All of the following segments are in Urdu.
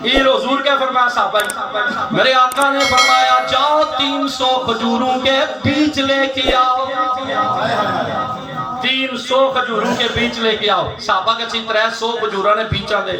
یہ حضور کیا فرمایا صحابہ؟ میرے آقا نے فرمایا جاؤ 300 کھجوروں کے بیج لے کے آؤ، 300 کھجوروں کے بیج لے کے آؤ۔ صحابہ کے 300 کھجوروں نے بیچا دے۔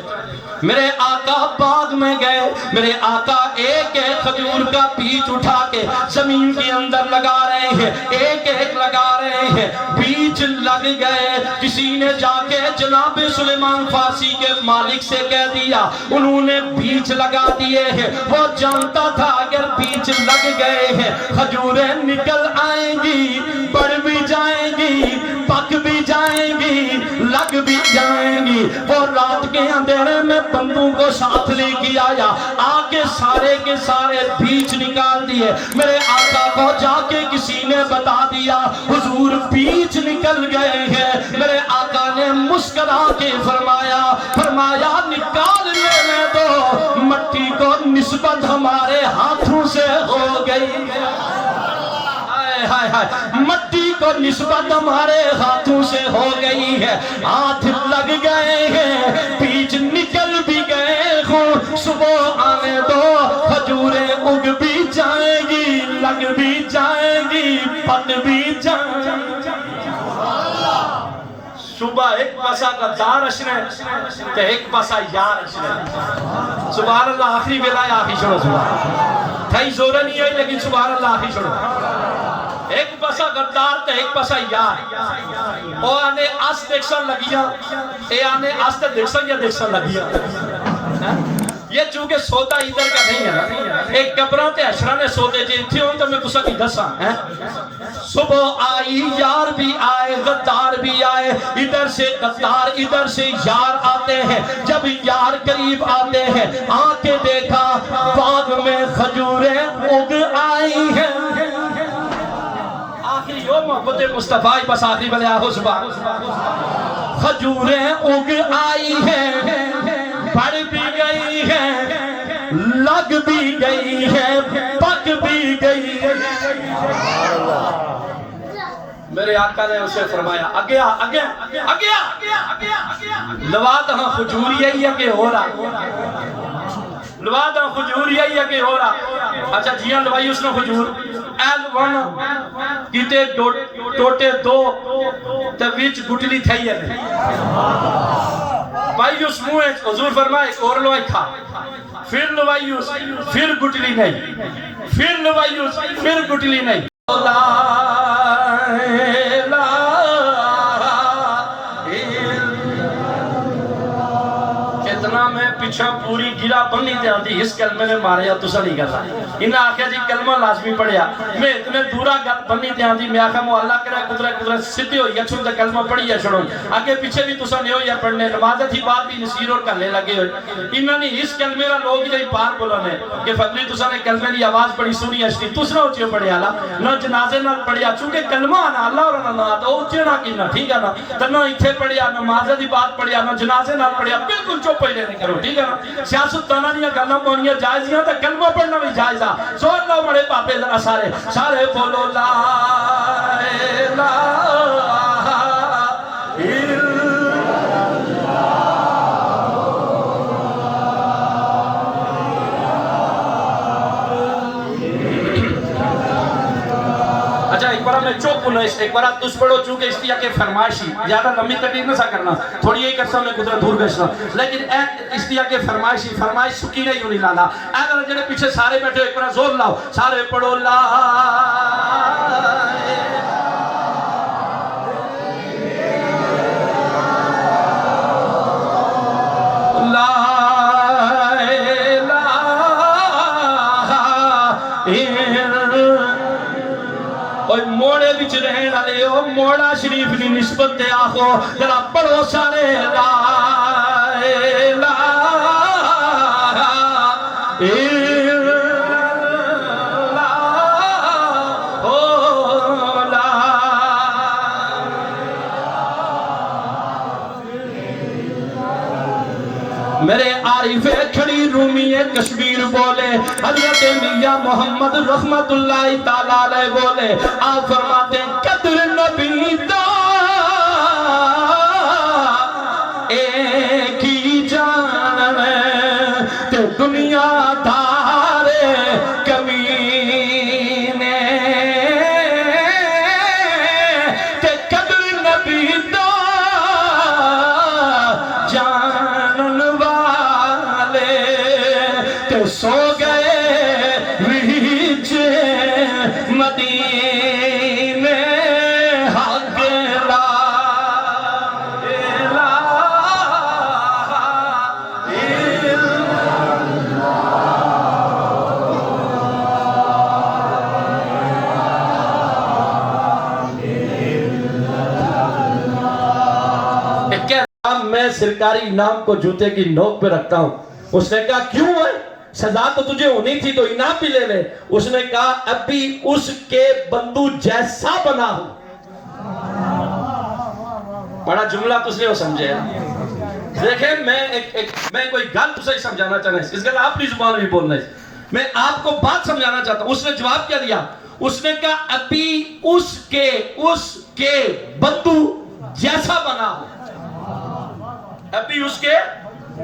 میرے آقا باغ میں گئے، میرے آقا ایک ایک کھجور کا بیج اٹھا کے زمین کے اندر لگا رہے ہیں، ایک ایک لگا رہے ہیں، بیج لگ گئے۔ کسی نے جا کے جناب سلیمان فارسی کے مالک سے کہہ دیا، انہوں نے بیج لگا دیے ہیں۔ وہ جانتا تھا اگر بیج لگ گئے ہیں کھجوریں نکل آئیں گی، بڑھ بھی جائیں گی، پک بھی جائیں گی، لگ بھی جائیں گی۔ وہ رات کے اندھیرے میں بندوں کو ساتھ لے کے آیا، آکے سارے کے سارے بیج نکال دیے۔ میرے آقا کو جا کے کسی نے بتا دیا حضور بیج نکل گئے ہیں۔ میرے آقا نے مسکرا کے فرمایا نکال لینے دو، مٹی کو نسبت ہمارے ہاتھوں سے ہو گئی ہے۔ مٹی کو نسبت ہمارے ہاتھوں سے ہو گئی ہے، ہاتھ لگ گئے ہیں، بیج نکل بھی گئے ہوں، صبح آنے دو کھجوریں اگ بھی جائیں گی، لگ بھی جائیں گی، پک بھی جائیں گی۔ صبح ایک پاسا غدار اشنے تے ایک پاسا یار اشنے۔ سبحان اللہ، آخری بیلا ہے، آخری چھوڑو سبحان تھائی زورہ نہیں ہے لیکن سبحان اللہ آخری چھوڑو۔ ایک پاسا غدار تے ایک پاسا یار، او آنے اس دیکھسن لگیا، اے آنے اس تے دیکھسن یا دیکھسن لگیا۔ یہ چونکہ سودا ادھر کا نہیں ہے، ایک قبران تے اشرا نے سودے جی تھی ہوں تو میں کسا کی دساں۔ صبح آئی، یار بھی آئے، غدار بھی آئے، ادھر سے غدار ادھر سے یار آتے ہیں۔ جب یار قریب آتے ہیں آنکھیں دیکھا باغ میں کھجوریں اگ آئی ہیں۔ آخری یوم محبت مصطفیٰ بس آخری بلے آہو صبح کھجوریں اگ آئی ہیں، بڑھ بھی گئی ہیں، لگ بھی گئی ہیں، پک بھی گئی ہیں۔ میرے آقا نے اسے فرمایا اگیا اگیا اگیا لواد ہاں کھجور یہی ہے کہ ہو رہا، لواد ہاں کھجور یہی ہے کہ ہو رہا۔ اچھا جیاں لوائی اس نے کھجور ایل ون کیتے ٹوٹے دو تویچ گٹلی تھئی ہے بھائی اس موہ حضور فرمائے ایک اور لوائی کھا، پھر لوائی اس پھر گٹلی نہیں، پھر لوائی اس پھر گٹلی نہیں۔ کتنا میں پیچھا پوری گرا بنی دے آدھی اس کلمے نے مارے تو سا نہیں کرتا۔ انہاں آخیا جی کلمہ لازمی پڑھیا، میں اتنے دورا بنی دے آدھی میں آخیا مو اللہ کرے قدرت صدی ہوئی ہے چھوڑ دے کلمہ پڑھیا چھوڑو، آگے پیچھے بھی تو سا نہیں ہوئی ہے پڑھنے، نمازہ تھی بات بھی نصیر اور کرنے لگے ہوئے۔ انہاں نے اس کلمے را لوگ جائی پار بولانے کہ فضلی تو سا نے کلمے دی آواز بڑی سونی اشتی تو سا اچھے پڑھیا نہ جنازے نہ پڑھیا، چونکہ کلمہ آنا اللہ اور نہ تو اچھے نہ کینا ٹھیک ہے نا، تو نہ اتھے پڑھیا، نمازہ دی بات پڑھیا، نہ جنازے نہ پڑھیا، بالکل چوپ پڑھے نہیں کرو ٹھیک ہے نا۔ سیاست دانا دیا گلوں کونیاں جائزیاں تو کلمہ پڑھنا بھی جائزہ۔ سوڑ لو بڑے پاپے ذرا سارے بولو لا الہ میں چوک بولنا اس ایک بارات تس پڑھو چونکہ استیا کے فرمائشی زیادہ لمبی تقریر نہ سا کرنا، تھوڑی ایک عرصہ میں قدرت دور گشنا، لیکن استیا کے فرمائش سکی نہیں ہونی لانا۔ اگر جنہیں پیچھے سارے بیٹھے ایک بار زور لاؤ، سارے پڑھو لا موڑے بچ رہن والے ہو، موڑا شریف کی نسبت دے آخو ذرا پڑھو سارے لا الہ میرے عارف کھڑی رومی کشمیر بولے، حضرت میاں محمد رحمت اللہ تعالیٰ علیہ بولے، آپ فرماتے ہیں قدر نبی دا ایک ہی جان ہے، کہ دنیا دارے کمینے تے قدر نبی دا جانن والے تے سو گئے ویچ مدینے حق لا میں سرکاری انعام کو جوتے کی نوک پہ رکھتا ہوں. اس نے کہا کیوں ہے؟ سزا تو تجھے ہونی تھی تو انعام بھی لے لے. اس نے کہا ابھی اس کے بندو جیسا بنا ہوں. بڑا جملہ تُس نے وہ سمجھے. دیکھیں میں کوئی گل تُسے ہی سمجھانا چاہنا ہے. اس گل آپ کی زبان بھی بولنا ہے. میں آپ کو بات سمجھانا چاہتا ہوں. اس نے جواب کیا دیا؟ اس نے کہا ابھی اس کے بندو جیسا بنا ہوں. ابھی اس کے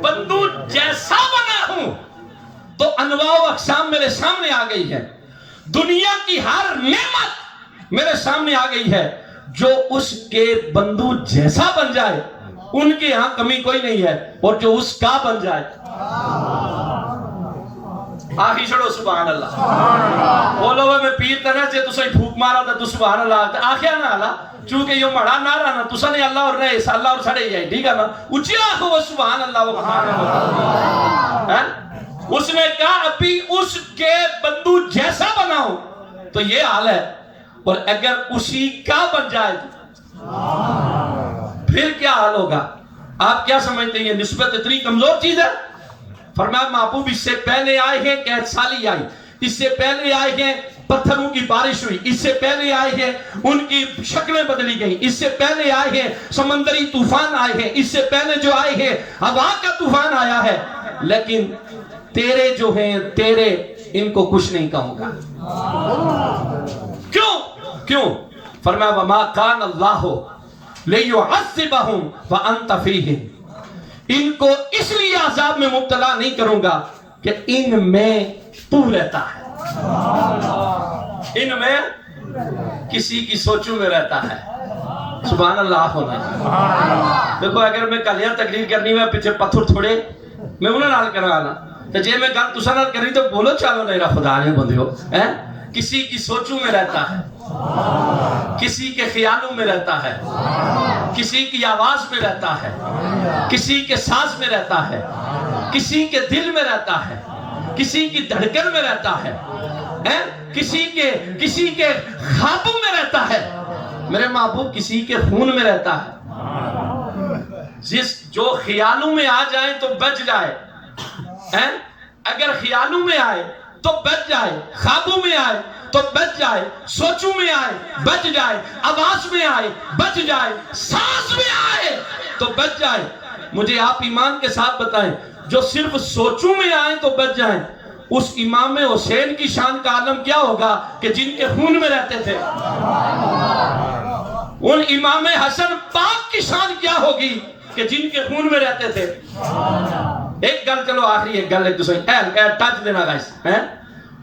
بندو جیسا بنا ہوں. تو انواع و اقسام میرے سامنے آ گئی ہے. دنیا کی ہر نعمت میرے سامنے آ گئی ہے. جو اس کے بندو جیسا بن جائے ان کے ہاں کمی کوئی نہیں ہے. اور جو اس کا بن جائے آخی چھڑو سبحان اللہ. بولو میں پیر تنہ سے تو سہی پھوک مارا تھا تو سبحان اللہ آخیا نہ اللہ چونکہ یہ مڑا نہ رہا نا تو سنے اللہ اور رہے اللہ اور سڑے جائے. ٹھیک ہے نا؟ اچھی آخو وہ سبحان اللہ وہ سبحان اللہ. اس نے کہا ابھی اس کے بندو جیسا بناؤں تو یہ حال ہے. اور اگر اسی کا بن جائے پھر کیا حال ہوگا؟ آپ کیا سمجھتے ہیں؟ یہ نسبت اتنی کمزور چیز ہے. فرمایا محبوب اس سے پہلے آئے ہیں قحط سالی آئی, اس سے پہلے آئے ہیں پتھروں کی بارش ہوئی, اس سے پہلے آئے ہیں ان کی شکلیں بدلی گئیں, اس سے پہلے آئے ہیں سمندری طوفان آئے ہیں, اس سے پہلے جو آئے ہیں ہوا کا طوفان آیا ہے. لیکن تیرے جو ہیں تیرے ان کو کچھ نہیں کہوں گا. کیوں؟ فرمایا وما کان اللہ لیعذبہم وانت فیہم. ان کو اس لیے عذاب میں مبتلا نہیں کروں گا کہ ان میں تو رہتا ہے. ان میں کسی کی سوچوں میں رہتا ہے. سبحان اللہ ہونا. دیکھو اگر میں کلیاں تقریر کرنی میں پیچھے پتھر تھوڑے میں انہوں نال کروانا تو جے میں گل تساں نال کرنی تو بولو چالو نہیں رہا خدا نے بندیو. کسی کی سوچوں میں رہتا ہے, کسی کے خیالوں میں رہتا ہے, کسی کی آواز میں رہتا ہے, کسی کے سانس میں رہتا ہے, کسی کے دل میں رہتا ہے, کسی کی دھڑکن میں رہتا ہے, کسی کے خوابوں میں رہتا ہے. میرے محبوب کسی کے خون میں رہتا ہے. جو خیالوں میں آ جائے تو بچ جائے. اگر خیالوں میں آئے تو بچ جائے, خوابوں میں آئے تو بچ جائے, سوچوں میں آئے بچ جائے, آواز میں آئے بچ جائے, سانس میں آئے تو بچ جائے. مجھے آپ ایمان کے ساتھ بتائیں جو صرف سوچوں میں آئے تو بچ جائیں, اس امام حسین کی شان کا عالم کیا ہوگا کہ جن کے خون میں رہتے تھے. ان امام حسن پاک کی شان کیا ہوگی کہ جن کے خون میں رہتے تھے. ایک گل چلو آخری ایک گل ایک دوسرے ٹچ دینا گائز.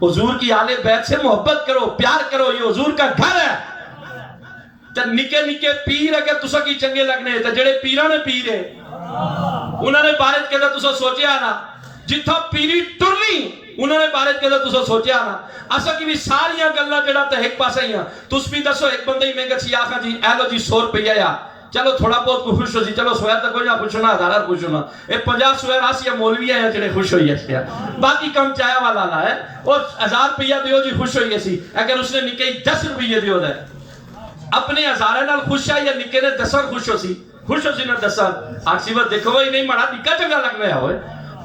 حضور کی آل بیت سے محبت کرو, پیار کرو, یہ حضور کا گھر ہے. نکے نکے پیر اگر تسا کی چنگے لگنے تو جڑے پیران نے پیرے انہوں نے بارت کے تو سوچے آنا جتھا پیری ٹرنی انہوں نے بارت کے تو سوچے آنا. اسا کی بھی ساریاں گلنا جڑا تے ایک پاسا ہی ہیں. تس بھی دسو ایک بندے ہی میں گچھی آخا جی ایلو جی 100 روپیہ یا چلو تھوڑا بہت کو خوش ہو جی, چلو سویر تک کوئی نہ خوش ہونا, ہزارہ خوش ہونا, ایک 50 سویر آسی یا مولوی ہے جڑے خوش ہوئی ہے, باقی کم چایا والا نہ ہے. اور 1000 روپیہ دیو جی خوش ہوئی ہے سی. اگر اس نے نکے 10 روپیہ دیو دے اپنے ہزارے نال خوش ہے یا نکے نے 10 خوش ہو سی نہ 10 آکسی بات دیکھو وہی نہیں مڑا نکا چنگا لگنا ہے ہوئے,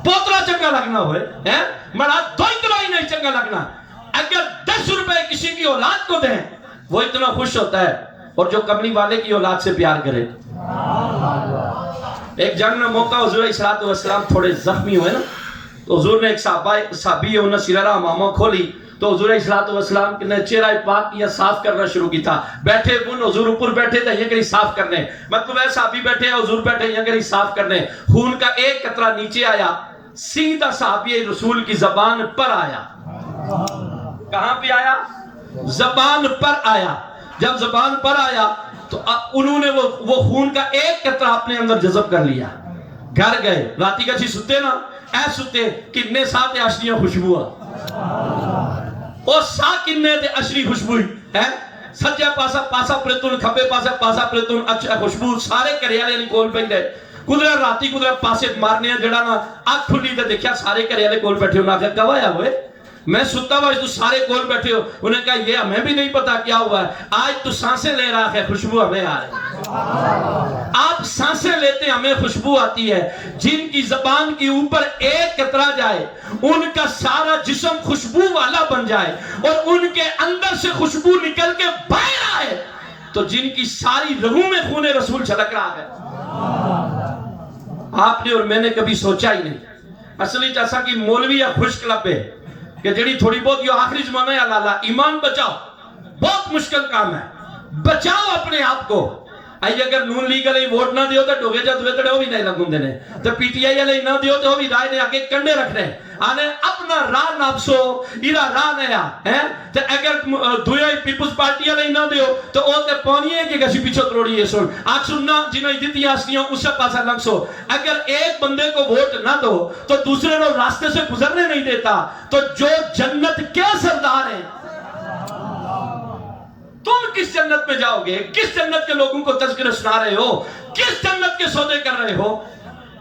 پوترا چنگا لگنا ہوئے, مڑا دو اتنا ہی نہیں چنگا لگنا. اگر 10 روپے کسی کی اولاد کو دیں وہ اتنا خوش ہوتا ہے اور جو کملی والے کی اولاد سے پیار کرے. ایک جنگ میں موقع حضور علیہ السلام تھوڑے زخمی ہوئے نا, تو حضور نے ایک صحابی ہے انہیں سیرہ امامہ کھولی تو حضور علیہ السلام نے چہرہ پاک کیا, صاف کرنا شروع کی تھا. بیٹھے کن حضور اوپر بیٹھے تھے یہ کہیں صاف کرنے, مطلب ہے صحابی بیٹھے ہیں حضور بیٹھے ہیں کہیں صاف کرنے. خون کا ایک قطرہ نیچے آیا, سیدھا صحابی رسول کی زبان پر آیا. کہاں پہ آیا؟ زبان پر آیا. جب زبان پر آیا تو انہوں نے وہ خون کا ایک قطرہ اپنے اندر جذب کر لیا. گھر گئے راتی کا چی ستے نا اے ستے کنے ساتھ اشریاں خوشبو اور سا کنے تے اشری خوشبو ہے. سجے پاسا پاسا پریتون کھبے پاسا پاسا پریتون اچھا خوشبو سارے کریالے نہیں کول پہ گئے. قدرے راتی قدرے پاسے مارنے ہیں جڑا نا آنکھ کھلی تے دیکھا سارے کریالے کول بیٹھے ہو. نا کہ گوایا ہوئے میں ستا ہوا تو سارے کول بیٹھے ہو. انہیں کہا یہ ہمیں بھی نہیں پتا کیا ہوا ہے. آج تو سانسیں لے رہا ہے خوشبو ہمیں آ رہی ہے. آپ سانسیں لیتے ہمیں خوشبو آتی ہے. جن کی زبان کی اوپر ایک قطرہ جائے ان کا سارا جسم خوشبو والا بن جائے اور ان کے اندر سے خوشبو نکل کے باہر آئے تو جن کی ساری رگوں میں خون رسول چھلک رہا ہے. آپ نے اور میں نے کبھی سوچا ہی نہیں. اصلی جیسا کہ مولوی یا خوش کلب ہے کہ جڑی تھوڑی بہت یہ آخری زمانہ ہے اللہ ایمان بچاؤ. بہت مشکل کام ہے. بچاؤ اپنے آپ کو. آئی اگر نون لیگ علیہ ووٹ نہ دیو تو ڈوگے جا دوے تڑے ہو بھی نہیں لگن دینے تو پی ٹی آئی علیہ نہ دیو تو ہو بھی رائے نے آگے کنڈے رکھ رہے آنے اپنا راہ نابسو ایرا راہ نیا ہے. تو اگر دویا پیپلز پارٹی علیہ نہ دیو تو او تے پانی ہے کہ کسی پیچھو تروڑی ہے سن آج سننا جنہوں دیتی آسنیوں اس سے پاسا لگ سو. اگر ایک بندے کو ووٹ نہ دو تو دوسرے رو راستے سے گزرنے نہیں دیتا. تو جو جنت کے سردار ہیں تم کس جنت میں جاؤ گے؟ کس جنت کے لوگوں کو تذکرہ سنا رہے ہو؟ کس جنت کے سودے کر رہے ہو؟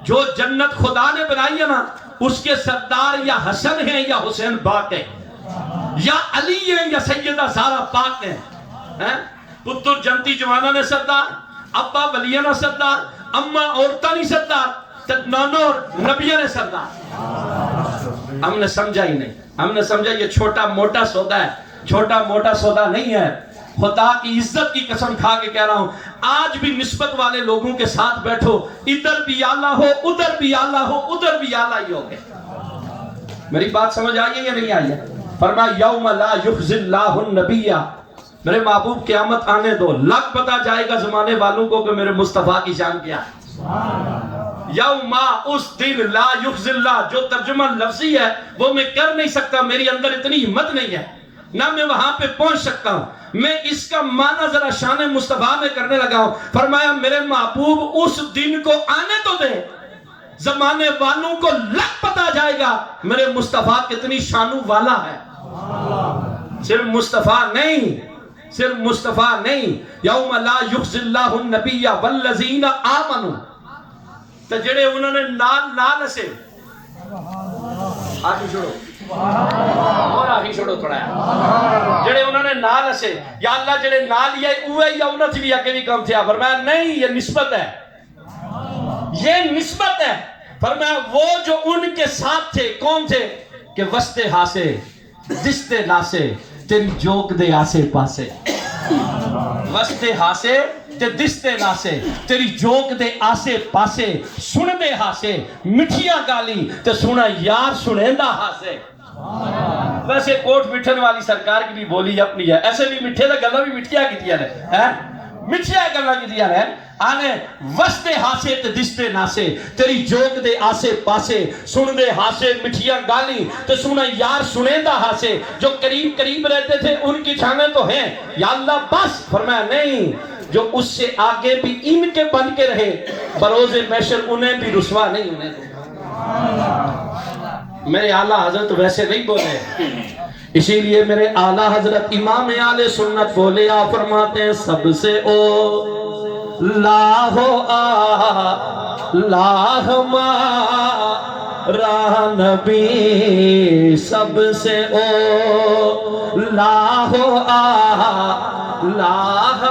جو جنت خدا نے بنائی ہے نا اس کے سردار یا حسن ہیں یا حسین پاک ہیں یا علی ہیں یا سیدہ زہرا پاک ہیں. پتر جنتی جوانہ نے سردار، ابا ولیانہ سردار، اماں عورتانی سردار، نانو نبیہ نے سردار. ہم نے سمجھا ہی نہیں. ہم نے سمجھا یہ چھوٹا موٹا سودا ہے. چھوٹا موٹا سودا نہیں ہے. خدا کی عزت کی قسم کھا کے کہہ رہا ہوں آج بھی نسبت والے لوگوں کے ساتھ بیٹھو ادھر بھی آلہ ہو ادھر بھی آلہ ہو ادھر بھی آلہ ہی ہوگے. میری بات سمجھ آئی ہے یا نہیں آئی ہے؟ فرمایا یوم لا یخزی اللہ النبی. میرے محبوب قیامت آنے دو لگ پتا جائے گا زمانے والوں کو کہ میرے مصطفیٰ کی شان کیا ہے. یوم اس دن لا یخزی اللہ جو ترجمہ لفظی ہے وہ میں کر نہیں سکتا. میری اندر اتنی ہمت نہیں ہے نہ میں وہاں پہ پہنچ سکتا ہوں. میں اس کا معنی ذرا شان مصطفیٰ میں کرنے لگا ہوں. فرمایا میرے محبوب اس دن کو آنے تو دے زمانے والوں کو لگ پتا جائے گا میرے مصطفیٰ کتنی شانو والا ہے. صرف مصطفیٰ نہیں، صرف مصطفیٰ نہیں. یوم لا یخزی اللہ النبی والذین آمنوا. تو جڑے انہوں نے نال سے آگے چھوڑو اور آگے چھوڑو تھوڑا ہے جڑے انہوں نے نال سے یا اللہ جڑے نال یا اوے یا انہوں سے بھی آگے بھی کم تھیا. فرمایا نہیں یہ نسبت ہے، یہ نسبت ہے. فرمایا وہ جو ان کے ساتھ تھے کون تھے کہ وستے ہاسے دستے ناسے تیری جوک دے آسے پاسے. وستے ہاسے تے دستے ناسے تیری جوک دے آسے پاسے سن دے ہاسے مٹھیاں گالی تے سنا یار سنیندہ ہاسے. ویسے کوٹ مٹھن والی سرکار کی بھی بولی اپنی ہے. ایسے بھی مٹھے دا گلہ بھی مٹھیاں کی دیا ہے مٹھیاں گلہ کی دیا ہے. آنے وستے ہاسے تے دستے ناسے تیری جوک دے آسے پاسے سن دے ہاسے مٹھیاں گالی تے سنا یار سنیندہ ہاسے. جو قریب قریب رہتے تھے ان کی چھانے تو ہیں یا اللہ بس. فرمایا نہیں جو اس سے آگے بھی ان کے بن کے رہے بروز محشر انہیں بھی رسوا نہیں ہونے دے. میرے اعلیٰ حضرت ویسے نہیں بولے. اسی لیے میرے اعلیٰ حضرت امام اہل سنت بولے آپ فرماتے ہیں سب سے او لاہو لاہ مارا نبی. سب سے او لاہو لاہ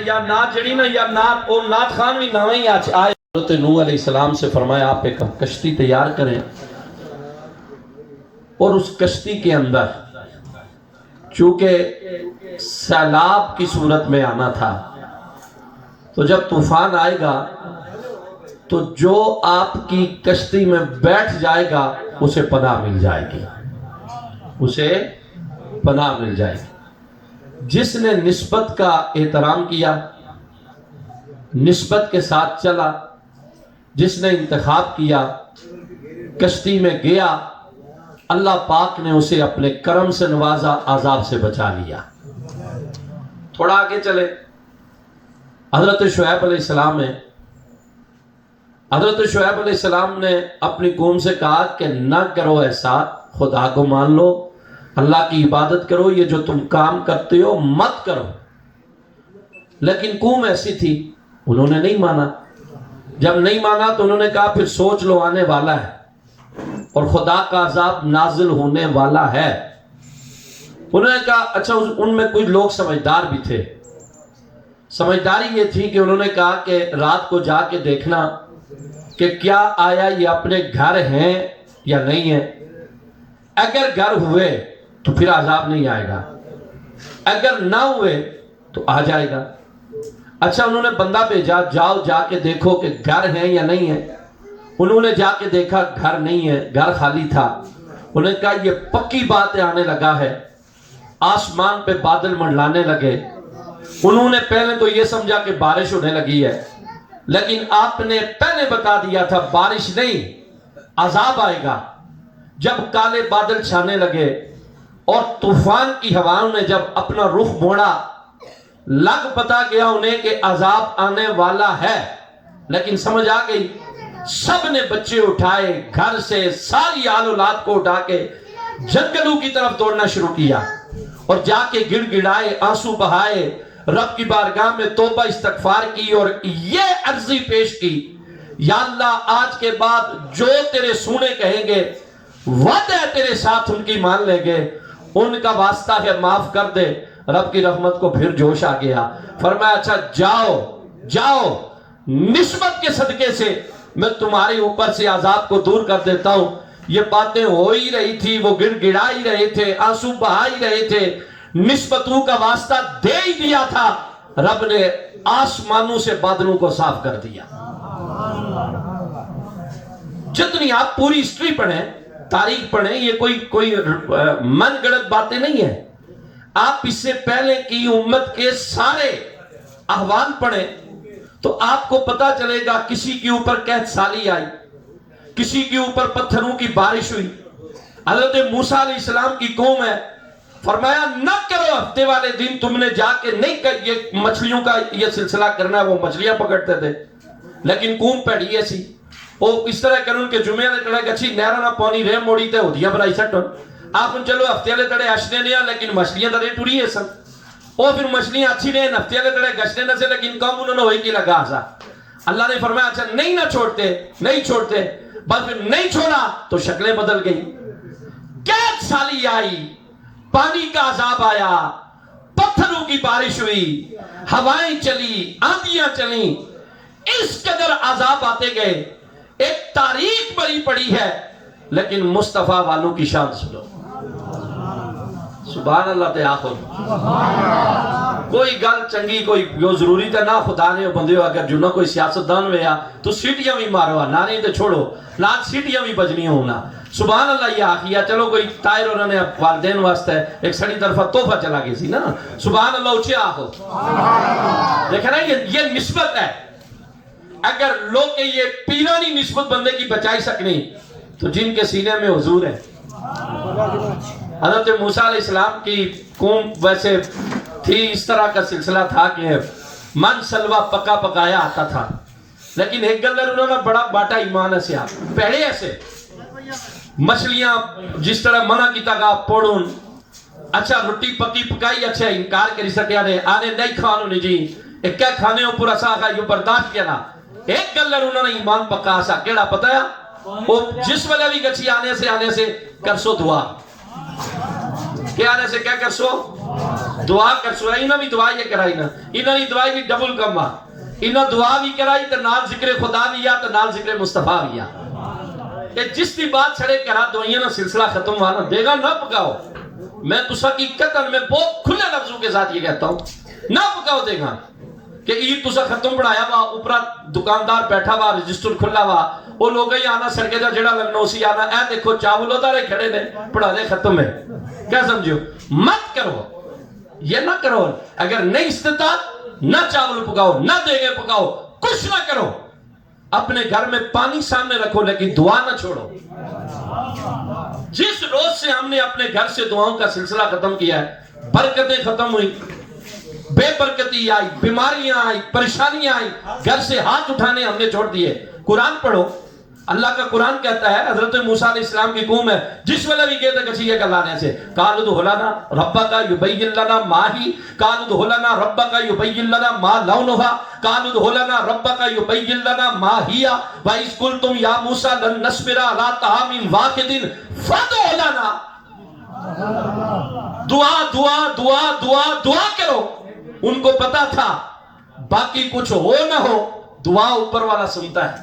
یا نات جڑی نا یا نات او نات خان بھی نہ ہی آئے. حضرت نوح علیہ السلام سے فرمایا آپ ایک کشتی تیار کریں اور اس کشتی کے اندر چونکہ سیلاب کی صورت میں آنا تھا تو جب طوفان آئے گا تو جو آپ کی کشتی میں بیٹھ جائے گا اسے پناہ مل جائے گی، اسے پناہ مل جائے گی. جس نے نسبت کا احترام کیا، نسبت کے ساتھ چلا، جس نے انتخاب کیا کشتی میں گیا، اللہ پاک نے اسے اپنے کرم سے نوازا، عذاب سے بچا لیا۔ تھوڑا آگے چلے، حضرت شعیب علیہ السلام ہے، حضرت شعیب علیہ السلام نے اپنی قوم سے کہا کہ نہ کرو ایسا، خدا کو مان لو، اللہ کی عبادت کرو، یہ جو تم کام کرتے ہو مت کرو۔ لیکن قوم ایسی تھی، انہوں نے نہیں مانا۔ جب نہیں مانا تو انہوں نے کہا پھر سوچ لو، آنے والا ہے اور خدا کا عذاب نازل ہونے والا ہے۔ انہوں نے کہا اچھا، ان میں کچھ لوگ سمجھدار بھی تھے۔ سمجھداری یہ تھی کہ انہوں نے کہا کہ رات کو جا کے دیکھنا کہ کیا آیا یہ اپنے گھر ہیں یا نہیں ہیں۔ اگر گھر ہوئے تو پھر عذاب نہیں آئے گا، اگر نہ ہوئے تو آ جائے گا۔ اچھا، انہوں نے بندہ بھیجا، جاؤ جا کے دیکھو کہ گھر ہیں یا نہیں ہیں۔ انہوں نے جا کے دیکھا گھر نہیں ہے، گھر خالی تھا۔ انہوں نے کہا یہ پکی بات آنے لگا ہے۔ آسمان پہ بادل منڈلانے لگے۔ انہوں نے پہلے تو یہ سمجھا کہ بارش ہونے لگی ہے، لیکن آپ نے پہلے بتا دیا تھا بارش نہیں، عذاب آئے گا۔ جب کالے بادل چھانے لگے اور طوفان کی ہواؤں نے جب اپنا رخ موڑا، لگ پتا گیا انہیں کہ عذاب آنے والا ہے۔ لیکن سمجھ آ گئی، سب نے بچے اٹھائے، گھر سے ساری آل اولاد کو اٹھا کے جنگلوں کی طرف دوڑنا شروع کیا اور جا کے گڑ گڑائے، آنسو بہائے، رب کی بارگاہ میں توبہ استغفار کی اور یہ عرضی پیش کی، یا اللہ آج کے بعد جو تیرے سونے کہیں گے، وعدہ ہے تیرے ساتھ ان کی مان لیں گے، ان کا واسطہ ہے معاف کر دے۔ رب کی رحمت کو پھر جوش آ گیا۔ فرمایا اچھا جاؤ جاؤ، نسبت کے صدقے سے میں تمہارے اوپر سے عذاب کو دور کر دیتا ہوں۔ یہ باتیں ہو ہی رہی تھی، وہ گڑ گڑا ہی رہے تھے، آنسو بہا ہی رہے تھے، نسبتوں کا واسطہ دے ہی دیا تھا، رب نے آسمانوں سے بادلوں کو صاف کر دیا۔ جتنی آپ پوری ہسٹری پڑھیں، تاریخ پڑھیں، یہ کوئی من گڑت باتیں نہیں ہیں۔ آپ اس سے پہلے کی امت کے سارے احوال پڑھیں تو آپ کو پتا چلے گا کسی کے اوپر قحط سالی آئی، کسی کے اوپر پتھروں کی بارش ہوئی۔ حضرت موسیٰ علیہ السلام کی قوم ہے، فرمایا نہ کرو ہفتے والے دن، تم نے جا کے نہیں کہ یہ مچھلیوں کا یہ سلسلہ کرنا ہے، وہ مچھلیاں پکڑتے تھے۔ لیکن قوم پیڑی ایسی، وہ اس طرح کروں کہ جمعہ نے کڑا گچھی نیرہ نہ پانی رہ موڑی تے ہو دیا برائی سٹن، آپ ان چلو ہفتے والے تڑے اشنے نیا، لیکن مچھلیاں تڑے ٹوری ہے سن، اور پھر مچھلیاں اچھی رہے ہفتے والے تڑے گشنے نہ سے، لیکن کم انہوں نے ہوئی کی لگا سا۔ اللہ نے فرمایا اچھا نہیں نہ چھوڑتے، نہیں چھوڑتے، بس پھر نہیں چھوڑا تو شکلیں بدل گئی، قحط سالی آئی، پانی کا عذاب آیا، پتھروں کی بارش ہوئی، ہوائیں چلی، آندیاں چلیں، اس قدر عذاب آتے گئے۔ ایک تاریخ بڑی پڑی ہے، لیکن مصطفیٰ والوں کی شان سنو، سبحان اللہ تے آخر کوئی گل چنگی کوئی جو ضروری تے نہ خدا نے بندے ہو، اگر جنہ کوئی سیاستدان ہویا تو سیٹیاں بھی مارو، نہ نہیں تے چھوڑو، لاکھ سیٹیاں بھی بجنی ہونا۔ سبحان اللہ یہ آخیا، چلو کوئی تائر انہوں نے والدین واسطہ ہے ایک سڑی طرفہ تحفہ چلا گئی سی نا، سبحان اللہ اچھے آخو۔ دیکھا نا یہ نسبت ہے، اگر لوگ کہ یہ پیرانی نسبت بندے کی بچائی سکنی تو جن کے سینے میں حضور ہے۔ حضرت موسیٰ علیہ السلام کی قوم ویسے تھی، اس طرح کا سلسلہ تھا کہ من سلوہ پکا پکایا آتا تھا، لیکن ایک گلر انہوں نے بڑا باٹا ایمان ایسے آپ پہلے ایسے مچھلیاں جس طرح منع کی تگا پوڑن، اچھا روٹی پکی پکائی، اچھا انکار کری سکیا نے آنے نہیں کھانو نہیں جی، ایک کیا کھانے ہو پورا ساکھا یہ برداشت کیا نا۔ ایک گلر انہوں نے ایمان پکا سا کیڑا پتا ہے، وہ جس وجہ بھی گچھی آنے سے کرسو دعا، کیا آنے سے کیا کرسو دعا کرسو، انہوں بھی دعا یہ کرائی نا، انہوں نے دعائی بھی ڈبل کما، انہوں دعا بھی کرائی تو نال ذکر خدا بھی یا تو نال ذکر مصطفیٰ بھی یا۔ جس دی بات چھڑے کرا دوئیاں نا سلسلہ ختم ہوا نا، دیگا نہ پکاؤ، میں تو حقیقتاً میں بہت کھلے لفظوں کے ساتھ یہ کہتا ہوں، نہ پکاؤ دیگا کہ عید تسا ختم بڑھایا ہوا، اوپرا دکاندار بیٹھا ہوا، رجسٹر کھلا ہوا، وہ لوگ ہی آنا سڑکے جا جڑا لگنا اسی آنا، اے دیکھو چاول ہوتا رہے کھڑے نے پڑھا دے ختم ہے، کیا سمجھو؟ مت کرو، یہ نہ کرو، اگر نہیں استطاعت نہ چاول پکاؤ، نہ دیگے پکاؤ، کچھ نہ کرو، اپنے گھر میں پانی سامنے رکھو لیکن دعا نہ چھوڑو. جس روز سے ہم نے اپنے گھر سے دعاؤں کا سلسلہ ختم کیا ہے برکتیں ختم ہوئی, بے برکتی آئی, بیماریاں آئی, پریشانیاں آئی, گھر سے ہاتھ اٹھانے ہم نے چھوڑ دیے. قرآن پڑھو, اللہ کا قرآن کہتا ہے حضرت موسیٰ علیہ السلام کی قوم ہے جس والا بھی کہتا کچھ یہ کلانے سے قالوا ادع لنا ربک یبین لنا ما ہی قالوا ادع لنا ربک یبین لنا ما لونها قالوا ادع لنا ربک یبین لنا ما ہی وَإِذْ قُلْتُمْ يَا مُوسَىٰ لَن نَّصْبِرَ عَلَىٰ طَعَامٍ وَاحِدٍ فَادْعُ لَنَا. دعا دعا دعا دعا دعا کرو. ان کو پتا تھا باقی کچھ ہو نہ ہو دعا اوپر والا سنتا ہے.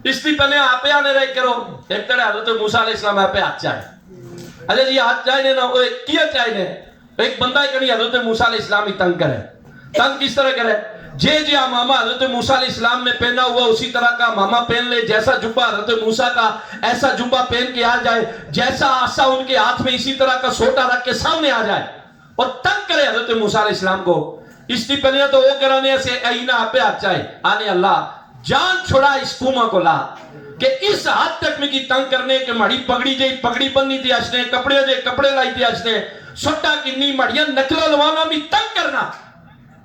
اس لیے پہلے آپ آنے رہے کرو. ایک طرح حضرت موسیٰ علیہ السلام آپ ہاتھ چاہے اچھا جی ہاتھ چاہے نہ کیا چاہے ایک بندہ کہیں حضرت موسیٰ علیہ السلام ہی تنگ کرے. تنگ کس طرح کرے؟ جے امامہ حضرت موسیٰ علیہ السلام نے پہنا ہوا اسی طرح کا امامہ پہن لے, جیسا جبہ حضرت موسیٰ کا ایسا جبہ پہن کے آ جائے, جیسا آسا ان کے ہاتھ میں اسی طرح کا سوٹا رکھ کے سامنے آ جائے اور تنگ کرے حضرت موسیٰ علیہ السلام کو. اس لیے پہلے تو وہ کرانے سے اینا آپ ہاتھ چاہے آنے اللہ جان چھوڑا اس قومہ کو لا کہ اس حد تک میں کی تنگ کرنے کہ مڑی پگڑی جائی پگڑی بننی تھی اچھنے, کپڑے جے کپڑے لائی تھی اچھنے, سوٹا کنی مڑیاں نکلا لوانا بھی تنگ کرنا.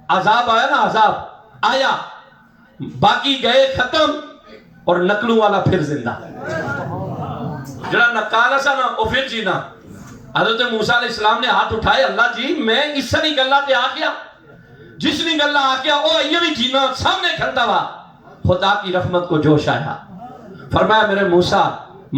عذاب آیا نا, عذاب آیا, باقی گئے ختم اور نکلوں والا پھر زندہ. جڑا نکالا سا نا وہ پھر جینا. حضرت موسیٰ علیہ السلام نے ہاتھ اٹھائے, اللہ جی میں اس سے نہیں گلہ تے آ گیا, جس نے گلہ آ گیا وہ یہ بھی جینا سامنے کھڑتا ہوا. خدا کی رحمت کو جوش آیا, فرمایا میرے موسیٰ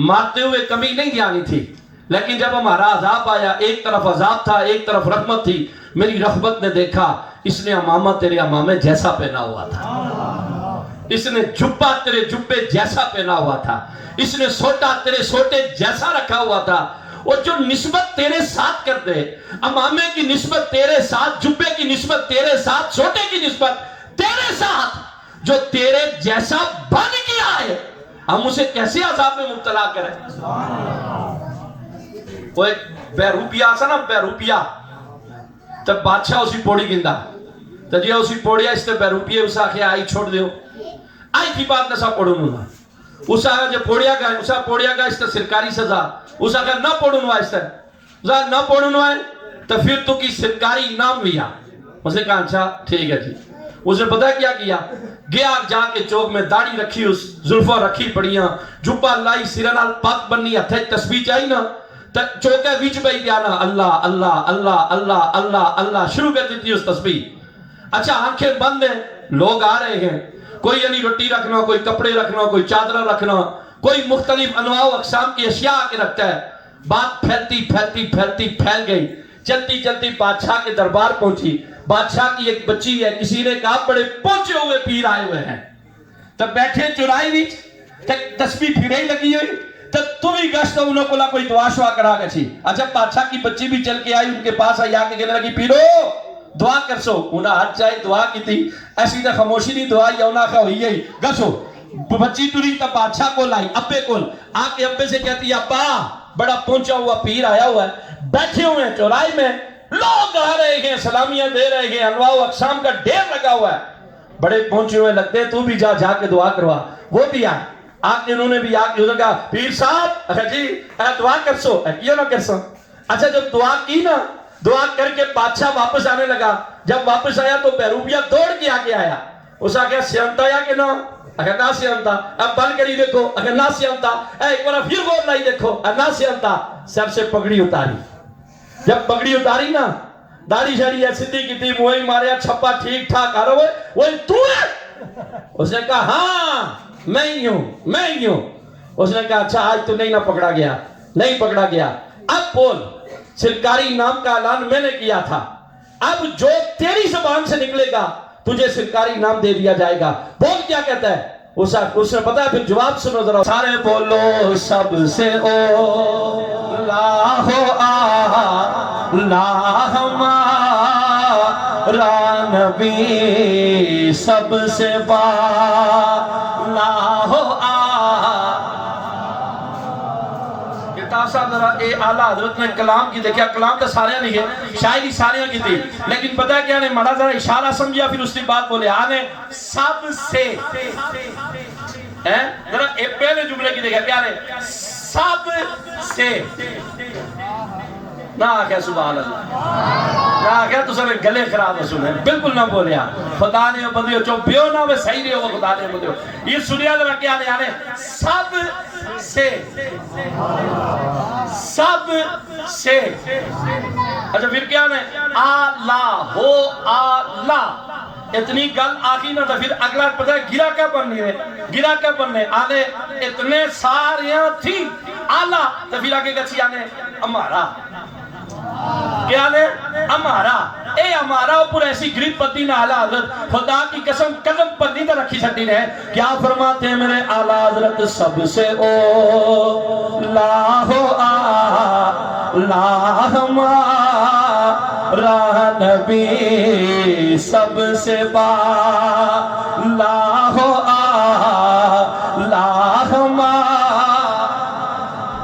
مارتے ہوئے کمی نہیں جانی تھی, لیکن جب ہمارا عذاب آیا ایک طرف عذاب تھا ایک طرف رحمت تھی. میری رحمت نے دیکھا اس نے امامہ تیرے امامے جیسا پہنا ہوا تھا, اس نے جبہ تیرے جبے جیسا پہنا ہوا تھا, اس نے سوٹا تیرے سوٹے جیسا رکھا ہوا تھا. اور جو نسبت تیرے ساتھ کر دے, امامے کی نسبت تیرے ساتھ, جبے کی نسبت تیرے ساتھ, سوٹے کی نسبت تیرے ساتھ, جو تیرے جیسا بن گیا ہے ہم اسے کیسے عذاب میں مبتلا کریں. وہ ایک بیروپیہ آسا نا, بیروپیہ تب بادشاہ اسی پوڑی گندہ تو جی اسی پوڑیا اس تے بیروپیہ اسا آکھے آئی چھوڑ دیو, آئی کی بات نسا پڑھوں نہ اسا آگا جو پوڑیا گا اسا پوڑیا گا اس تے سرکاری سزا, اسا آگا نہ پڑھوں نہ اس تے اسا نہ پڑھوں نہ تو پھر تو کی سرکاری انعام بھی آ. اس نے کہا اچھا ٹھیک ہے جی. اس نے پتہ کیا گیا جا کے چوک میں داڑھی رکھی, اس زلفہ رکھی پڑیاں, جبہ لائی, سرنال پاک بننی, ہتھے تسبیح چاہی نا چوکے بیچ بھائی دیانا اللہ اللہ اللہ اللہ اللہ اللہ شروع کر دیتی اس تسبیح. اچھا آنکھیں بند ہیں, لوگ آ رہے ہیں, کوئی یعنی روٹی رکھنا, کوئی کپڑے رکھنا, کوئی چادر رکھنا, کوئی مختلف انواع و اقسام کی اشیاء آ کے رکھتا ہے. بات پھیلتی پھیلتی پھیلتی پھیل گئی, چلتی چلتی بادشاہ کے دربار پہنچی. بادشاہ کی ایک بچی ہے, کسی نے کہا بڑے پہنچے ہوئے پیر آئے ہوئے ہیں, تب بیٹھے چورائی بیچ تسبیح پھرے ہی لگی ہوئی, تب تو بھی گشت انہوں کو کوئی دعا شعا کرا گا چھی. اچھا بادشاہ کی بچی بھی چل کے آئی, ان کے پاس آئی, آ کے کہنے لگی پیرو دعا کر سو. انہاں ہاتھ چاہی دعا کی تھی, ایسی تو خاموشی نہیں دعا یا انہاں کا ہوئی ہے گسو. بچی ٹوری تب بادشاہ کو لائی ابے کو, آ کے ابے سے کہتی ہے ابا بڑا پہنچا ہوا پیر آیا ہوا ہے, بیٹھے ہوئے ہیں چورائی میں, لوگ آ رہے ہیں, سلامیاں دے رہے ہیں, انواع و اقسام کا ڈھیر لگا ہوا ہے, بڑے پہنچے ہوئے لگتے ہیں, تو بھی جا کے دعا کروا. وہ بھی آئے, آگے انہوں نے بھی آگے انہوں نے کہا پیر صاحب اچھا جی دعا کر سو. کیا نہ کر سو. اچھا جب دعا کی نا, دعا کر کے بادشاہ واپس آنے لگا, جب واپس آیا تو بیروپیہ دوڑ کے آگے آیا. اس آگے سیانتا یا کہ نہ, اگر نہ سیانتا, اب بل کری دیکھو, اگر نہ سیانتا, ایک بار پھر غور لائی دیکھو, نہ سیانتا, سر سے پگڑی اتاری. جب پگڑی اتاری نا, داڑھی شاڑی ہے سدھی کی تھی, موئی ماریا, چھپا ٹھیک ٹھاک آ رہا ہوئے, وہی تو ہے. اس نے کہا ہاں میں ہی ہوں. اس نے کہا اچھا آج تو نہیں نہ پکڑا گیا, نہیں پکڑا گیا. اب بول, سرکاری انعام کا اعلان میں نے کیا تھا, اب جو تیری زبان سے نکلے گا تجھے سرکاری انعام دے دیا جائے گا. بول کیا کہتا ہے. اس نے پتا ہے, پھر جواب سنو ذرا. سارے بولو سب سے اولا ہو اللہ ہمارا نبی, سب سے بالا ہو. کہتا آپ صاحب ذرا اے اعلیٰ حضرت نے کلام کی دیکھا، کلام تو سارے نہیں ہے، شاعری سارے کی تھی، لیکن پتہ ہے کیا نے مڑا ذرا اشارہ سمجھیا پھر اس کی بات بولے آنے سب سے ذرا اے پہلے جملے کی دیکھا کیا نے سب سے نہ آکھیا سبحان اللہ، نہ آکھیا تو سب گلے خراب ہو سنے، بالکل نہ بولیا خدا نے بندیو چو بیو نہ وہ صحیح رہے وہ خدا نے بندیو یہ سنیا ذرا کیا نے آنے سب سے سب سے اچھا پھر کیا نے آلہ ہو آلہ اتنی گل آخی نہ تھا پھر اگلا پتہ ہے گرا کیا بننی ہے گرا کیا بننے آنے اتنے ساریاں تھی آلہ تو پھر آگے گچھی آنے ہمارا کیا نے ہمارا اے ہمارا اوپر ایسی گریب پتی نہ اعلیٰ حضرت خدا کی قسم قدم پتی نہ رکھی سکتی ہے کیا فرماتے ہیں میرے اعلیٰ حضرت سب سے او لاہو ہمارا نبی سب سے با لاہو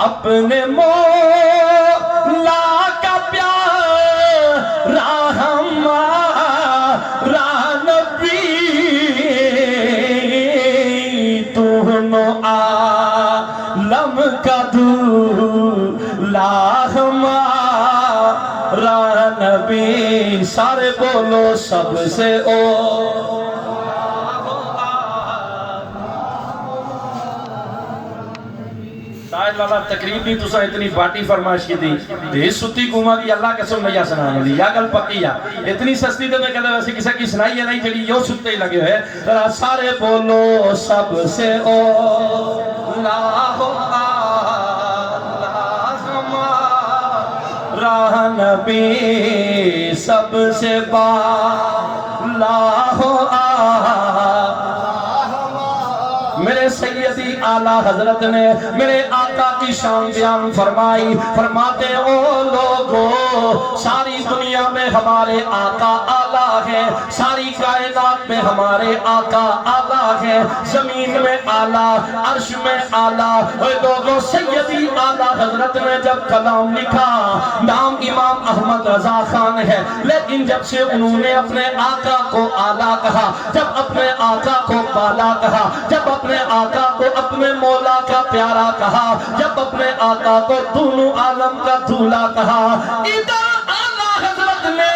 اپنے مولا کا پیارا ہمارا نبی دونوں عالم کا دولا ہمارا نبی سارے بولو سب سے او شاید لالا تقریب بھی تو سا اتنی باٹی فرمائش کی تھی دے ستی گوما کی اللہ قسم نہیں سنانے لی یا گل پکی یا اتنی سستی تو میں کہتا ویسے کسی کی سنائی ہے نہیں جڑی یوں ستے ہی لگے ہوئے ذرا سارے بولو سب سے او لاہو ہمارا نبی سب سے با لاہو میرے سیدی اعلیٰ حضرت نے میرے آقا کی شان بیان فرمائی فرماتے او لوگو ساری دنیا میں ہمارے آقا اعلیٰ ہے ساری کائنات میں ہمارے آقا اعلیٰ ہے زمین میں اعلیٰ عرش میں اعلیٰ اے لوگو سیدی اعلیٰ حضرت نے جب کلام لکھا نام امام احمد رضا خان ہے لیکن جب سے انہوں نے اپنے آقا کو اعلیٰ کہا جب اپنے آقا کو بالا کہا جب اپنے آقا کو اپنے مولا کا پیارا کہا جب اپنے آقا کو دونوں عالم کا دھولا کہا ادھر اعلیٰ حضرت نے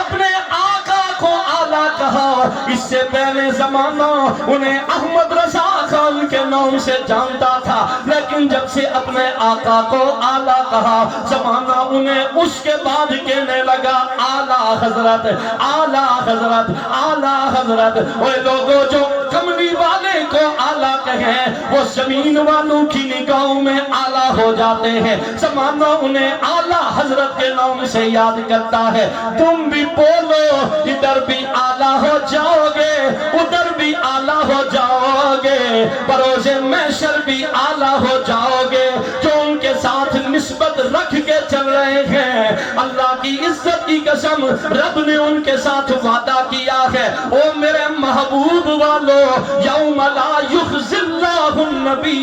اپنے آقا کو اعلیٰ کہا اس سے پہلے زمانہ انہیں احمد رضا خان کے نام سے جانتا تھا لیکن جب سے اپنے آقا کو اعلیٰ کہا زمانہ انہیں اس کے بعد کہنے لگا اعلیٰ حضرت اعلیٰ حضرت اعلیٰ حضرت وہ لوگوں جو کملی والے کو اعلیٰ کہیں وہ زمین والوں کی نگاہوں میں اعلیٰ ہو جاتے ہیں زمانہ انہیں اعلیٰ حضرت کے نام سے یاد کرتا ہے تم بھی بولو ادھر بھی اعلیٰ ہو جاؤ گے ادھر بھی اعلیٰ ہو جاؤ گے بروز محشر بھی اعلیٰ ہو جاؤ گے جو ان کے ساتھ نسبت رکھ کے چل رہے ہیں اللہ کی عزت کی قسم رب نے ان کے ساتھ وعدہ کیا ہے او میرے محبوب والو یوم لا یخزی اللہ النبی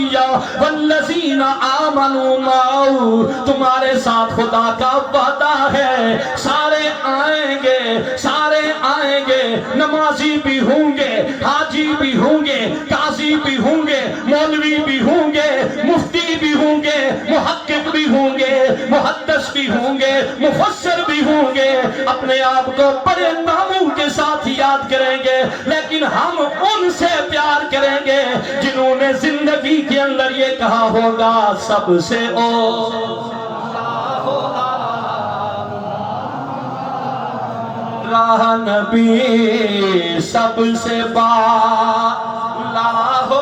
والذین آمنوا معه تمہارے ساتھ خدا کا وعدہ ہے سارے آئیں گے نمازی بھی ہوں گے حاجی بھی ہوں گے قاضی بھی ہوں گے مولوی بھی ہوں گے مفتی بھی ہوں گے محقق بھی ہوں گے محدث بھی ہوں گے مفسر بھی ہوں گے اپنے آپ کو بڑے ناموں کے ساتھ یاد کریں گے لیکن ہم ان سے پیار کریں گے جنہوں نے زندگی کے اندر یہ کہا ہوگا سب سے او راہ نبی سب سے بالا ہو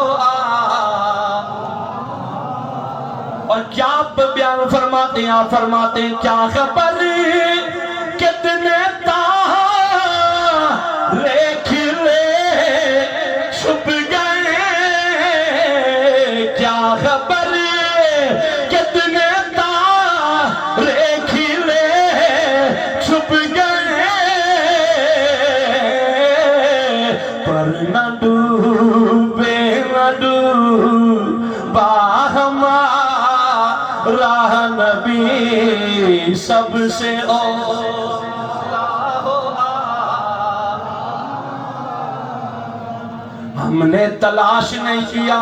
اور کیا بیان فرماتے ہیں آپ فرماتے ہیں کیا خبر کتنے تارے کھلے چھپ گئے کیا خبر کتنے تارے کھلے چھپ گئے پر نہ ڈوبے نہ ڈوبا ہمارا راہ نبی سب سے ہم نے تلاش نہیں کیا.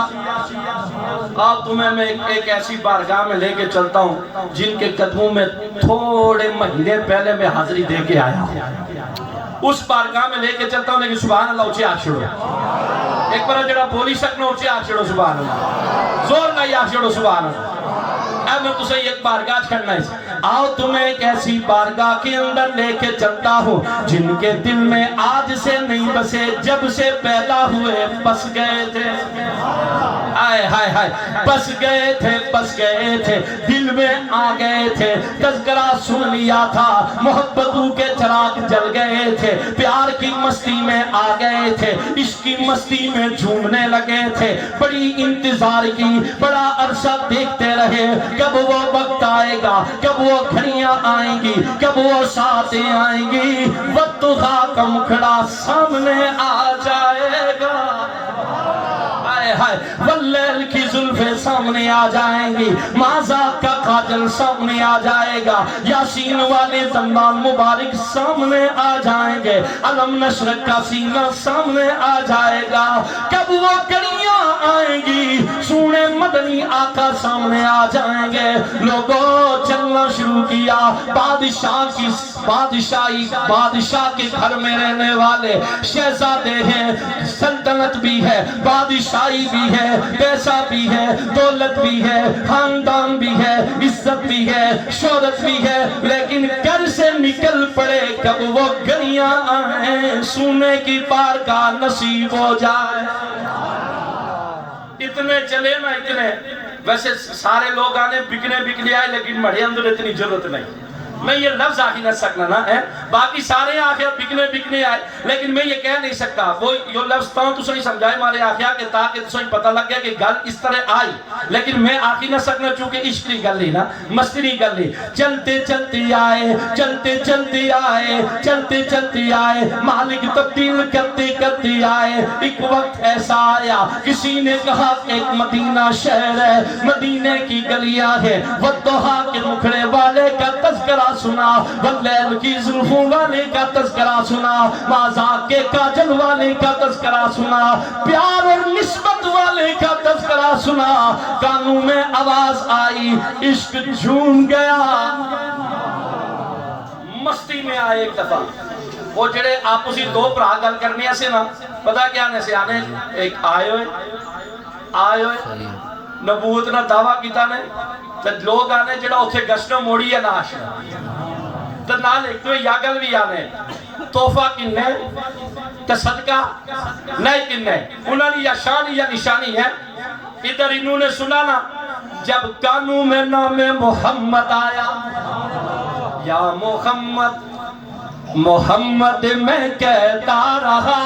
آپ تمہیں میں ایک ایسی بارگاہ میں لے کے چلتا ہوں جن کے قدموں میں تھوڑے مہینے پہلے میں حاضری دے کے آیا ہوں. اس بارگاہ میں لے کے چلتا ہوں, لیکن سبحان اللہ اچھے آگ چھڑو. ایک بار جڑا بولی سکنا اچھے آگ چھڑو سبحان اللہ, زور نہیں آگ چھڑو سبحان اللہ. اے میں تُسے ایک بارگاہ چھڑنا ہے. آؤ تمہیں ایک ایسی بارگاہ کے اندر لے کے چلتا ہوں جن کے دل میں آج سے نہیں بسے, جب سے پیدا ہوئے بس گئے تھے. آئے ہائے ہائے, بس گئے تھے, بس گئے تھے, دل میں آ گئے تھے. تذکرہ سن لیا تھا, محبتوں کے چراغ جل گئے تھے, پیار کی مستی میں آ گئے تھے, عشق کی مستی میں جھومنے لگے تھے. بڑی انتظار کی, بڑا عرصہ دیکھتے رہے کب وہ وقت آئے گا, کب وہ گھڑیاں آئیں گی, کب وہ ساتیں آئیں گی. وقت خاک مکھڑا سامنے آ جائے گا, واللیل کی زلفیں سامنے آ جائیں گی, مازا کا کاجل سامنے آ جائے گا, یاسین والے دندان مبارک سامنے آ جائیں گے, علم نشر کا سینہ سامنے آ جائے گا. کب وہ کڑیاں آئیں گی, سونے مدنی آقا سامنے آ جائیں گے. لوگوں چلنا شروع کیا, بادشاہ کی بادشاہی, بادشاہ کے گھر میں رہنے والے شہزادے ہیں, سلطنت بھی ہے, بادشاہی بھی ہے, پیسہ بھی ہے, دولت بھی ہے, خاندان بھی ہے, عزت بھی ہے, شہرت بھی ہے, لیکن گھر سے نکل پڑے کب وہ گلیاں آئیں, سونے کی بارگاہ نصیب ہو جائے. اتنے چلے نا اتنے, ویسے سارے لوگ آنے بکنے آئے, لیکن مڑے اندر اتنی ضرورت نہیں. میں یہ لفظ آخی نہ سکنا نا ہے, باقی سارے آخیا بکنے آئے, لیکن میں یہ کہہ نہیں سکتا. وہ یہ لفظ تو سنی سمجھائے مارے آخیا کہ تاکہ سنی پتہ لگ گیا کہ گل اس طرح آئی, لیکن میں آخی نہ سکنا چونکہ عشق کی گل لی نا, مستی نہیں گل لی. چلتے چلتے آئے, چلتے چلتے آئے, چلتے چلتے آئے, مالک تبدیل کرتے کرتے آئے. ایک وقت ایسا آیا, کسی نے کہا ایک مدینہ شہر ہے, مدینے کی گلیاں ہیں, والضحا کے مکھڑے والے کا تذکرہ سنا, واللیل کی زلفوں والے کا تذکرہ سنا, مازا کے کاجل والے کا تذکرہ سنا, پیار اور نسبت والے کا تذکرہ سنا. کانوں میں آواز آئی, عشق جھوم گیا. مستی میں آئے ایک دفعہ وہ جڑے آپسی دو پرا گل کرنے سے نا, پتا کیا آنے سے آنے, ایک آئے ہوئے نبوت نہ دعویٰ کیتا نے, تو لوگ آنے جڑا اتھے گشنہ موڑی یا ناش تو نال ایک تو یا گل بھی آنے, توفہ کنے تو صدقہ نہیں کنے, انہوں نے یا شانی یا نشانی ہے. ادھر انہوں نے سنا نا, جب کانوں میں نام محمد آیا, یا محمد محمد میں کہتا رہا.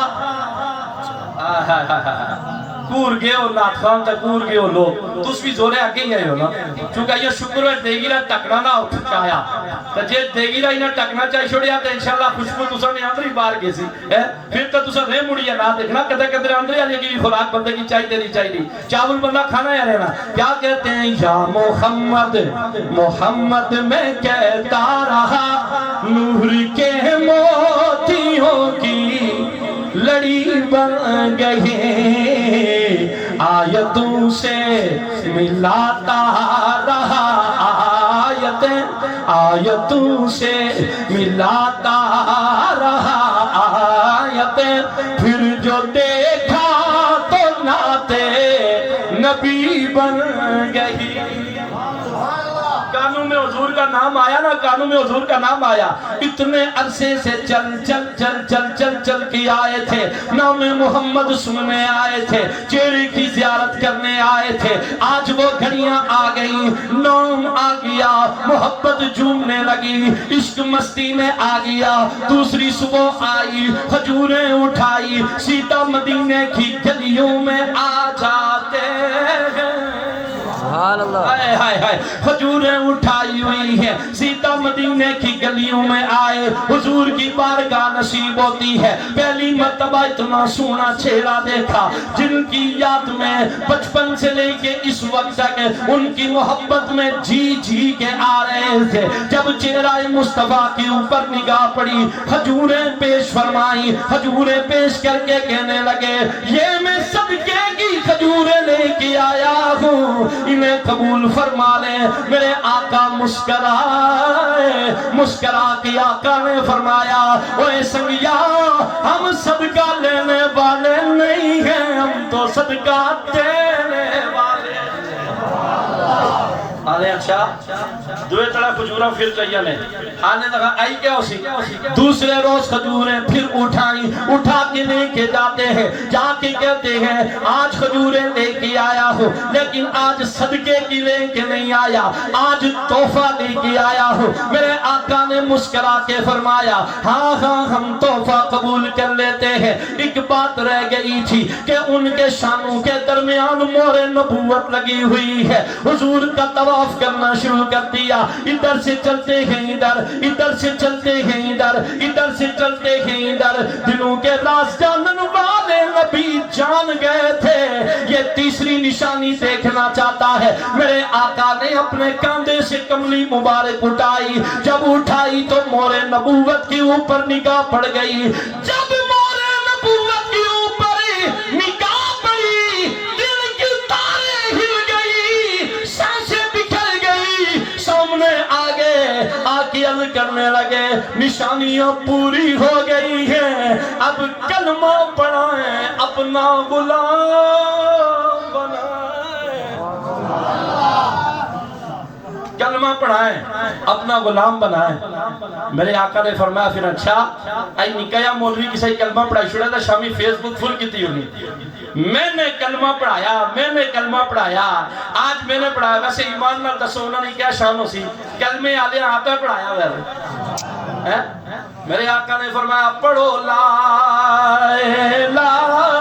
کور گئے ہو نات خان تا کور گئے ہو لوگ, تو اس بھی زورے آگے ہی آئے ہو نا, چونکہ یہ شکر ہے دیگی رہا ٹکنا نہ چاہیا, تو جے دیگی رہا انہیں ٹکنا چاہی چھوڑیا تو انشاءاللہ خوشبو تُسا نے اندری بار گئے سی, پھر تو تُسا رہ مڑیا نہ دیکھنا, کدھے کدھے اندری آنے کی خوراک بندے کی چاہی دینی چاہی نہیں, چاول بندہ کھانا یا رہنا. کیا کہتے ہیں, یا محمد محمد میں کہتا رہا, نور کے موتیوں کی لڑی بن گئے, آیتوں سے ملاتا رہا, آیتوں سے ملاتا رہا آیتیں, پھر جو دیکھا تو ناتے نبی بن گئی. کانوں میں حضور کا نام آیا نا, کانوں میں حضور کا نام آیا. اتنے عرصے سے چل کے آئے تھے, نام محمد سننے آئے تھے, چہرے کی زیارت کرنے آئے تھے. آج وہ گھڑیاں آ گئیں, نام آ گیا, محبت جھومنے لگی, عشق مستی میں آ گیا. دوسری صبح آئی, کھجوریں اٹھائی, سیدھا مدینے کی گلیوں میں آ جاتے ہیں. ہائے ہائے ہائے کھجوریں اٹھائی ہوئی ہیں سیدھا مدینے کی گلیوں میں آئے حضور کی بارگاہ نصیب ہوتی ہے پہلی مرتبہ اتنا سونا چہرہ دیکھا جن کی یاد میں بچپن سے لے کے اس وقت تک ان کی محبت میں جی جی کے آ رہے تھے جب چہرہ مصطفیٰ کے اوپر نگاہ پڑی کھجوریں پیش فرمائی کھجوریں پیش کر کے کہنے لگے یہ میں صدقے کی کھجوریں لے کے آیا ہوں انہیں قبول فرما لیں میرے آقا مسکرائے مسکرا کے آقا نے فرمایا اوے سنگیا ہم صدقہ لینے والے نہیں ہیں ہم تو صدقہ دینے والے ہیں آنے اچھا دوے تڑا کھجورہ پھر چاہیے نے آنے لگا آئی کیا اسی دوسرے روز کھجوریں پھر اٹھا کے لے کے جاتے ہیں جا کے کہتے ہیں آج کھجوریں لے کے آیا ہو لیکن آج صدقے کی لے کے نہیں آیا آج تحفہ لے کے آیا ہو میرے آقا نے مسکرا کے فرمایا ہاں ہاں ہم تحفہ قبول کر لیتے ہیں ایک بات رہ گئی تھی کہ ان کے شانوں کے درمیان مہر نبوت لگی ہوئی ہے حضور کا طواف کرنا شروع کر دیا ادھر سے چلتے ہیں ادھر سے چلتے ہیں ادھر سے چلتے ہیں ادھر دلوں کے راز جانن والے نبی جان گئے تھے یہ تیسری نشانی دیکھنا چاہتا ہے میرے آقا نے اپنے کاندھے سے کملی مبارک اٹھائی جب اٹھائی تو مہر نبوت کے اوپر نگاہ پڑ گئی جب مہر نبوت کے اوپر نگاہ پڑی دل کی تاریں ہل گئی سانسیں بکھر گئی سامنے آگے آکے عرض کرنے لگے نشانیاں پوری ہو گئی ہیں اب کلمہ پڑھائیں اپنا غلام بنائیں کلمہ پڑھائیں اپنا غلام بنائیں میرے آقا نے فرمایا پھر اچھا آئی نکایا مولوی کسی کلمہ پڑھائی چھوڑا تھا شامی فیس بک فل کیتی ہوئی میں نے کلمہ پڑھایا آج میں نے پڑھایا ویسے ایمان نال دسو انہوں نے کیا شان ہو سی کلمے آلے آپ ہے پڑھایا ویسے میرے آقا نے فرمایا پڑھو لا الہ